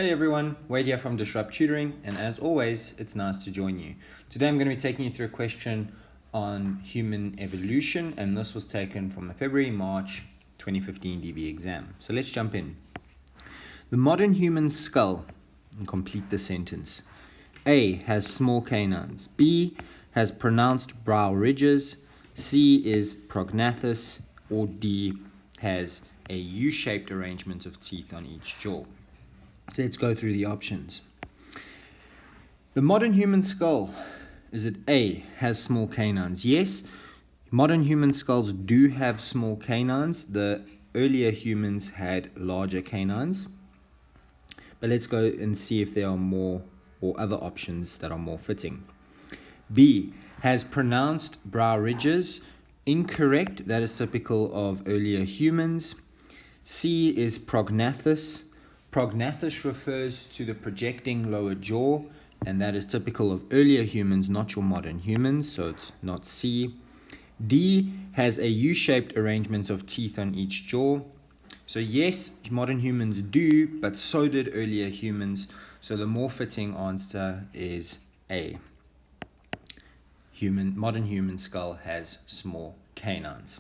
Hey everyone, Wade here from Disrupt Tutoring, and as always, it's nice to join you. Today I'm going to be taking you through a question on human evolution, and this was taken from the February-March 2015 DBE exam. So let's jump in. The modern human skull, and complete the sentence. A has small canines. B has pronounced brow ridges. C is prognathous, or D has a U-shaped arrangement of teeth on each jaw. So let's go through the options. The modern human skull, is it A, has small canines? Yes, modern human skulls do have small canines. The earlier humans had larger canines. But let's go and see if there are more or other options that are more fitting. B, has pronounced brow ridges. Incorrect, that is typical of earlier humans. C is prognathous. Prognathous refers to the projecting lower jaw, and that is typical of earlier humans, not your modern humans, so it's not C. D has a U-shaped arrangement of teeth on each jaw. So yes, modern humans do, but so did earlier humans, so the more fitting answer is A. Modern human skull has small canines.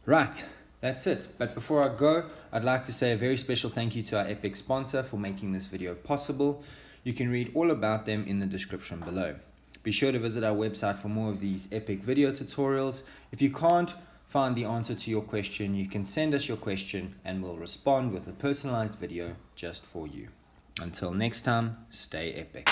Right. That's it. But before I go, I'd like to say a very special thank you to our epic sponsor for making this video possible. You can read all about them in the description below. Be sure to visit our website for more of these epic video tutorials. If you can't find the answer to your question, you can send us your question and we'll respond with a personalized video just for you. Until next time, stay epic.